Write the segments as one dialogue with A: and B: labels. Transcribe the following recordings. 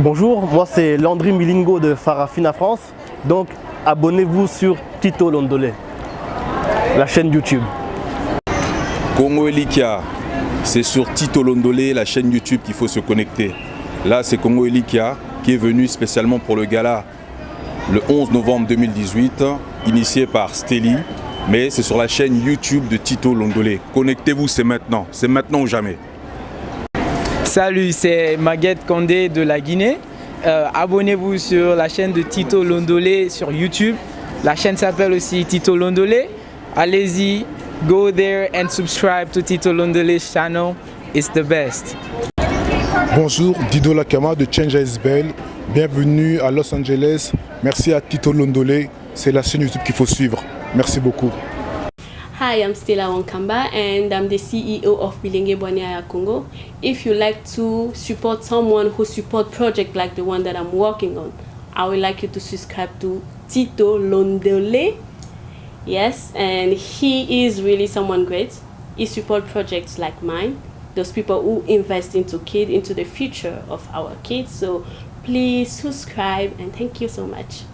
A: Bonjour, moi c'est Landry Milingo de Farafina France. Donc abonnez-vous sur Tito Londolé, la chaîne YouTube.
B: Congo Elikia, c'est sur Tito Londolé, la chaîne YouTube qu'il faut se connecter. Là c'est Congo Elikia qui est venu spécialement pour le gala le 11 novembre 2018, initié par Steli. Mais c'est sur la chaîne YouTube de Tito Londolé. Connectez-vous, c'est maintenant ou jamais.
C: Salut, c'est Maguette Kandé de la Guinée. Abonnez-vous sur la chaîne de Tito Londolé sur YouTube. La chaîne s'appelle aussi Tito Londolé. Allez-y, go there and subscribe to Tito Londolé's channel. It's the best.
D: Bonjour, Dido Lakama de Change ASBL. Bienvenue à Los Angeles. Merci à Tito Londolé. C'est la chaîne YouTube qu'il faut suivre. Merci beaucoup.
E: Hi, I'm Stella Wankamba and I'm the CEO of Bilingue Bwaniaya Congo. If you like to support someone who support project like the one that I'm working on, I would like you to subscribe to Tito Londolé. Yes, and he is really someone great. He support projects like mine, those people who invest into kids, into the future of our kids. So please subscribe and thank you so much.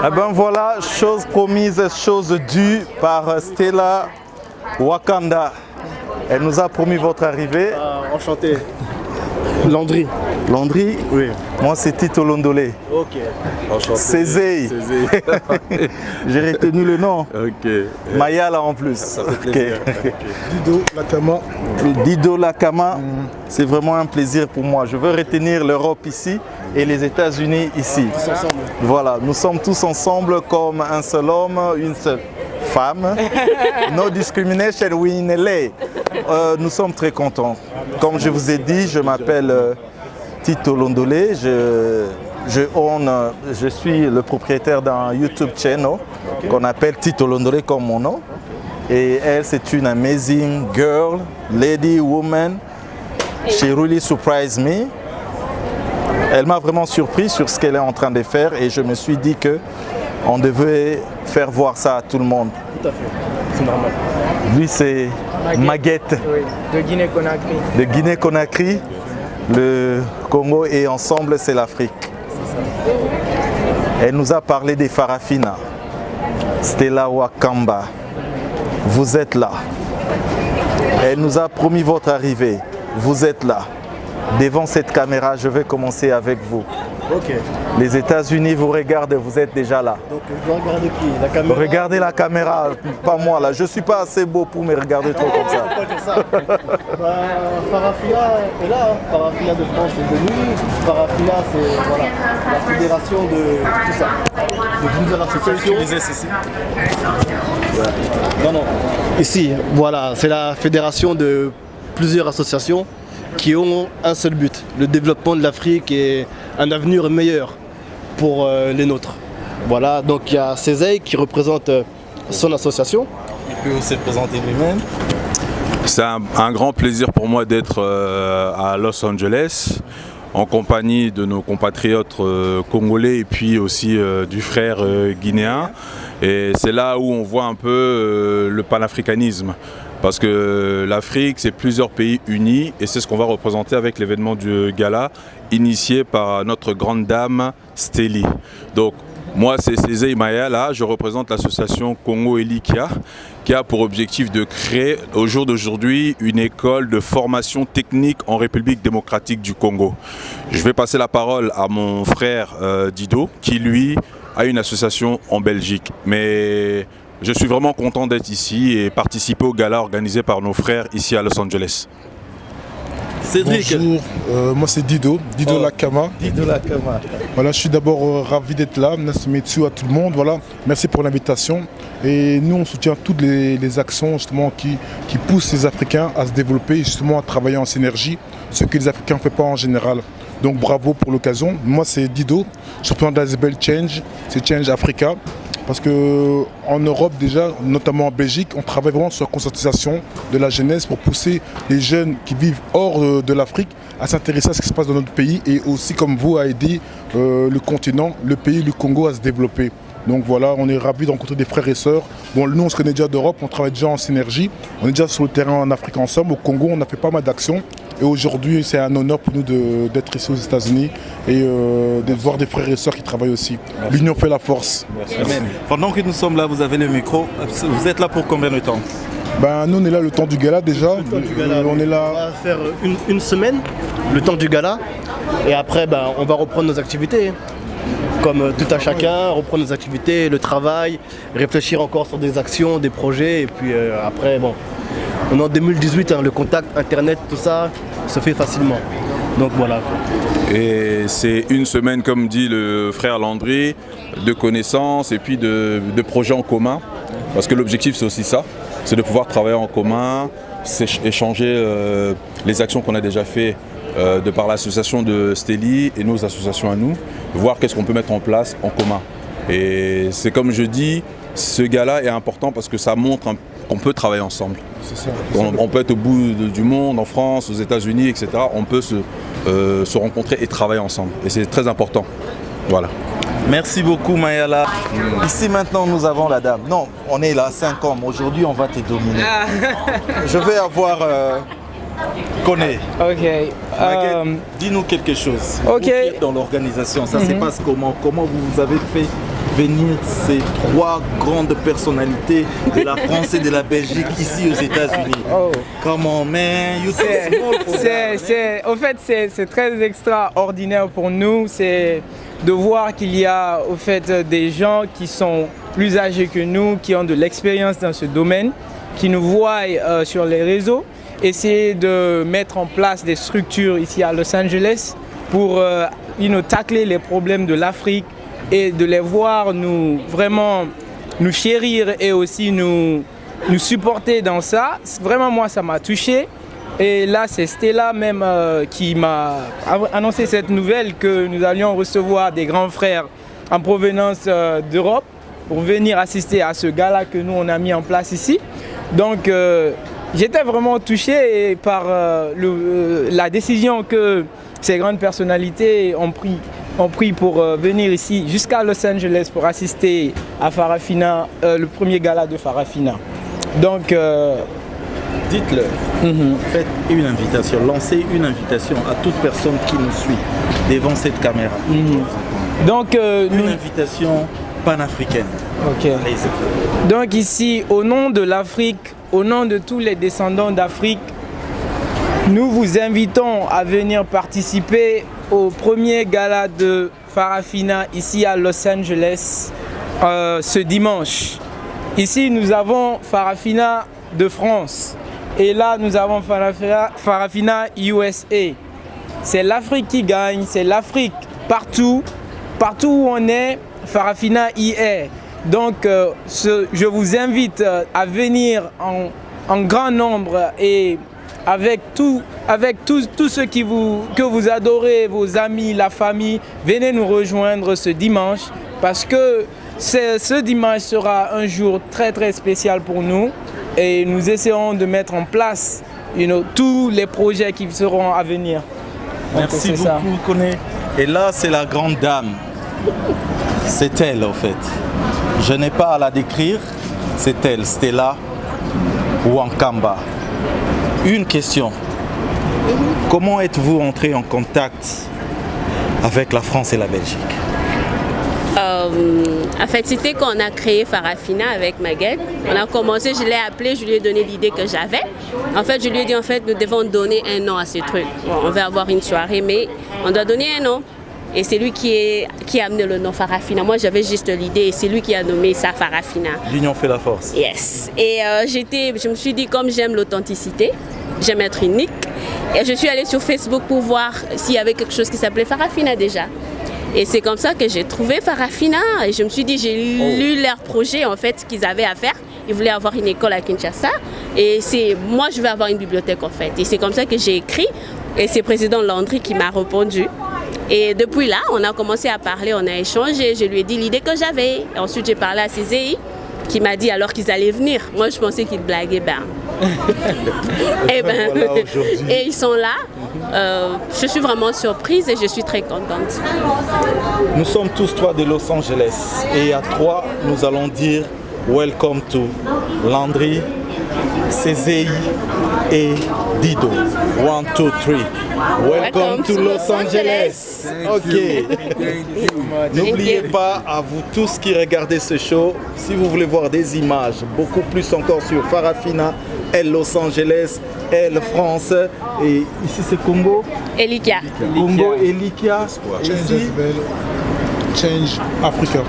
F: Eh ben voilà, chose promise, chose due par Stella Wakanda. Elle nous a promis votre arrivée.
A: Enchanté. Landry.
F: Landry?
A: Oui.
F: Moi c'est Tito Londolé.
A: Ok.
B: Enchanté.
F: Cézé. J'ai retenu le nom.
B: Ok.
F: Maya là en plus.
B: Ça fait plaisir. Okay.
D: Dido Lakama.
F: Dido Lakama, c'est vraiment un plaisir pour moi. Je veux retenir l'Europe ici et les États-Unis ici.
A: Tous ensemble.
F: Voilà, nous sommes tous ensemble comme un seul homme, une seule femme. No discrimination, we in LA. Nous sommes très contents. Comme je vous ai dit, je m'appelle Tito Londolé. Je suis le propriétaire d'un YouTube channel qu'on appelle Tito Londolé comme mon nom. Et elle, c'est une amazing girl, lady, woman. She really surprised me. Elle m'a vraiment surpris sur ce qu'elle est en train de faire et je me suis dit qu'on devait faire voir ça à tout le monde.
A: Tout à fait, c'est normal.
F: Lui, c'est Maguette.
C: Oui, de Guinée-Conakry.
F: De Guinée-Conakry, le Congo et ensemble, c'est l'Afrique. Elle nous a parlé des Farafina. Stella Wakamba, vous êtes là. Elle nous a promis votre arrivée. Vous êtes là. Devant cette caméra, je vais commencer avec vous.
A: Ok.
F: Les États-Unis vous regardent, vous êtes déjà là.
A: Donc je dois regarder qui? La caméra?
F: Regardez la caméra, pas moi là. Je ne suis pas assez beau pour me regarder trop comme ça.
A: Faut pas dire ça. Farafina est là. Farafina de France est venue. Farafina, c'est voilà, la fédération de tout ça. De plusieurs associations. Non, non. Ici, voilà, c'est la fédération de plusieurs associations qui ont un seul but, le développement de l'Afrique et un avenir meilleur pour les nôtres. Voilà, donc il y a Cézé qui représente son association.
F: Il peut aussi présenter lui-même.
B: C'est un grand plaisir pour moi d'être à Los Angeles en compagnie de nos compatriotes congolais et puis aussi du frère guinéen. Et c'est là où on voit un peu le panafricanisme. Parce que l'Afrique, c'est plusieurs pays unis et c'est ce qu'on va représenter avec l'événement du gala initié par notre grande dame Steli. Donc moi c'est Cézé Maya, là je représente l'association Congo Elikia qui a pour objectif de créer au jour d'aujourd'hui une école de formation technique en République démocratique du Congo. Je vais passer la parole à mon frère Dido qui lui à une association en Belgique. Mais je suis vraiment content d'être ici et participer au gala organisé par nos frères ici à Los Angeles.
A: Cédric.
D: Bonjour, moi c'est Dido Lakama.
F: Dido Lakama.
D: Voilà, je suis d'abord ravi d'être là. Merci à tout le monde. Voilà, merci pour l'invitation. Et nous, on soutient toutes les actions justement qui poussent les Africains à se développer et justement à travailler en synergie, ce que les Africains ne font pas en général. Donc bravo pour l'occasion. Moi c'est Dido, champion d'Asbel Change, c'est Change Africa. Parce qu'en Europe déjà, notamment en Belgique, on travaille vraiment sur la conscientisation de la jeunesse pour pousser les jeunes qui vivent hors de l'Afrique à s'intéresser à ce qui se passe dans notre pays et aussi comme vous à aider le continent, le pays, le Congo à se développer. Donc voilà, on est ravis de rencontrer des frères et sœurs. Bon, nous on se connaît déjà d'Europe, on travaille déjà en synergie. On est déjà sur le terrain en Afrique ensemble. Au Congo, on a fait pas mal d'actions. Et aujourd'hui, c'est un honneur pour nous d'être ici aux États-Unis et de voir des frères et sœurs qui travaillent aussi. L'union fait la force.
F: Merci. Pendant que nous sommes là, vous avez le micro. Vous êtes là pour combien de temps?
D: Nous, on est là le temps du gala déjà.
A: On est là. On va faire une semaine, le temps du gala. Et après, on va reprendre nos activités. Comme tout à chacun, reprendre nos activités, le travail, réfléchir encore sur des actions, des projets. Et puis après, on est en 2018, le contact, Internet, tout ça se fait facilement. Donc voilà.
B: Et c'est une semaine, comme dit le frère Landry, de connaissances et puis de projets en commun. Parce que l'objectif, c'est aussi ça, c'est de pouvoir travailler en commun, échanger les actions qu'on a déjà faites de par l'association de Stélie et nos associations à nous, voir qu'est-ce qu'on peut mettre en place en commun. Et c'est comme je dis, ce gala est important parce que ça montre qu'on peut travailler ensemble. On peut être au bout du monde, en France, aux États-Unis, etc. On peut se rencontrer et travailler ensemble. Et c'est très important. Voilà.
F: Merci beaucoup Mayala. Ici maintenant nous avons la dame. Non, on est là 5 ans. Aujourd'hui on va te dominer. Je vais avoir Koné.
C: Ok.
F: Dis-nous quelque chose.
C: Ok.
F: Vous qui êtes dans l'organisation, ça se passe comment? Comment vous avez fait venir ces 3 grandes personnalités de la France et de la Belgique ici aux États-Unis? Comment, man?
C: En fait, c'est très extraordinaire pour nous. C'est de voir qu'il y a au fait des gens qui sont plus âgés que nous, qui ont de l'expérience dans ce domaine, qui nous voient sur les réseaux, essayer de mettre en place des structures ici à Los Angeles pour tacler les problèmes de l'Afrique et de les voir vraiment nous chérir et aussi nous supporter dans ça. Vraiment, moi, ça m'a touché. Et là, c'est Stella même qui m'a annoncé cette nouvelle que nous allions recevoir des grands frères en provenance d'Europe pour venir assister à ce gala que nous, on a mis en place ici. Donc, j'étais vraiment touché par la décision que ces grandes personnalités ont pris pour venir ici jusqu'à Los Angeles pour assister à Farafina, le premier gala de Farafina. Donc,
F: dites-le, faites une invitation, lancez une invitation à toute personne qui nous suit devant cette caméra.
C: Donc,
F: une invitation panafricaine.
C: Ok. Donc ici, au nom de l'Afrique, au nom de tous les descendants d'Afrique, nous vous invitons à venir participer au premier gala de Farafina ici à Los Angeles ce dimanche. Ici, nous avons Farafina de France et là, nous avons Farafina USA. C'est l'Afrique qui gagne, c'est l'Afrique partout où on est, Farafina y est. Donc, je vous invite à venir en grand nombre et avec tous ceux que vous adorez, vos amis, la famille, venez nous rejoindre ce dimanche parce que ce dimanche sera un jour très très spécial pour nous et nous essaierons de mettre en place tous les projets qui seront à venir.
F: Merci beaucoup, Koné. Et là, c'est la grande dame. C'est elle, en fait. Je n'ai pas à la décrire. C'est elle, Stella Wankamba. Une question. Comment êtes-vous entré en contact avec la France et la Belgique?
E: En fait, c'était quand on a créé Farafina avec Maguette. On a commencé, je l'ai appelé, je lui ai donné l'idée que j'avais. En fait, je lui ai dit, en fait, nous devons donner un nom à ce truc. Bon, on va avoir une soirée, mais on doit donner un nom. Et c'est lui qui a amené le nom Farafina. Moi, j'avais juste l'idée et c'est lui qui a nommé ça Farafina.
F: L'union fait la force.
E: Yes. Et je me suis dit, comme j'aime l'authenticité, j'aime être unique. Et je suis allée sur Facebook pour voir s'il y avait quelque chose qui s'appelait Farafina déjà. Et c'est comme ça que j'ai trouvé Farafina. Et je me suis dit, j'ai lu leur projet, en fait, ce qu'ils avaient à faire. Ils voulaient avoir une école à Kinshasa. Et moi, je veux avoir une bibliothèque, en fait. Et c'est comme ça que j'ai écrit. Et c'est président Landry qui m'a répondu. Et depuis là, on a commencé à parler, on a échangé. Je lui ai dit l'idée que j'avais. Et ensuite, j'ai parlé à CZI, qui m'a dit alors qu'ils allaient venir. Moi, je pensais qu'ils blaguaient. Et ils sont là. Je suis vraiment surprise et je suis très contente.
F: Nous sommes tous trois de Los Angeles. Et à trois, nous allons dire welcome to Landry, CZI et Dido. 1, 2, 3. Welcome to Los Angeles. Ok. N'oubliez pas, à vous tous qui regardez ce show, si vous voulez voir des images, beaucoup plus encore sur Farafina, elle Los Angeles, elle France, et ici c'est Congo.
E: Elikia.
F: Congo, Elikia. Ici,
D: Change Africa.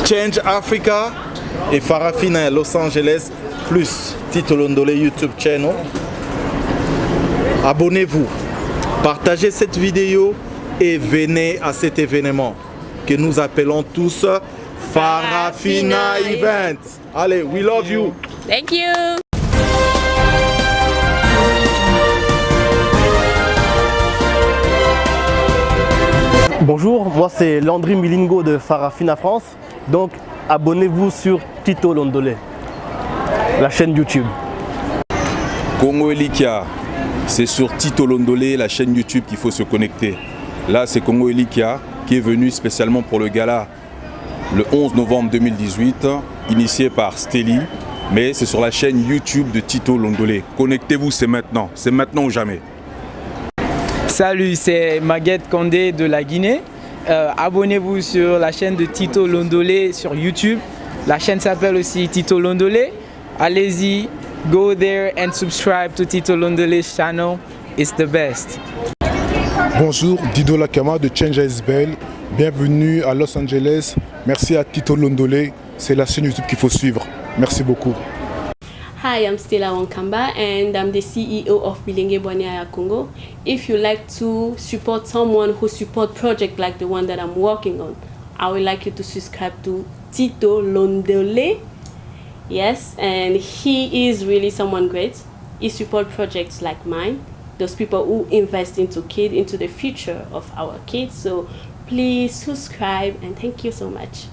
F: Change Africa et Farafina Los Angeles plus Tito Londolé YouTube channel. Abonnez-vous, partagez cette vidéo et venez à cet événement que nous appelons tous Farafina Event. Allez, we love you.
E: Thank you.
A: Bonjour, moi c'est Landry Milingo de Farafina France. Donc abonnez-vous sur Tito Londolé, la chaîne YouTube.
B: Congo Elikia, c'est sur Tito Londolé, la chaîne YouTube qu'il faut se connecter. Là, c'est Congo Elikia qui est venu spécialement pour le gala le 11 novembre 2018, initié par Steli. Mais c'est sur la chaîne YouTube de Tito Londolé. Connectez-vous, c'est maintenant ou jamais.
C: Salut, c'est Maguette Condé de la Guinée. Abonnez-vous sur la chaîne de Tito Londolé sur YouTube. La chaîne s'appelle aussi Tito Londolé. Allez-y, go there and subscribe to Tito Londolé's channel. It's the best.
D: Bonjour, Dido Lakama de Change ASBL. Bienvenue à Los Angeles. Merci à Tito Londolé. C'est la chaîne YouTube qu'il faut suivre. Merci beaucoup.
E: Hi, I'm Stella Wankamba and I'm the CEO of Bilenge Bwania Congo. If you like to support someone who support projects like the one that I'm working on, I would like you to subscribe to Tito Londolé. Yes, and he is really someone great. He supports projects like mine, those people who invest into the future of our kids. So please subscribe and thank you so much.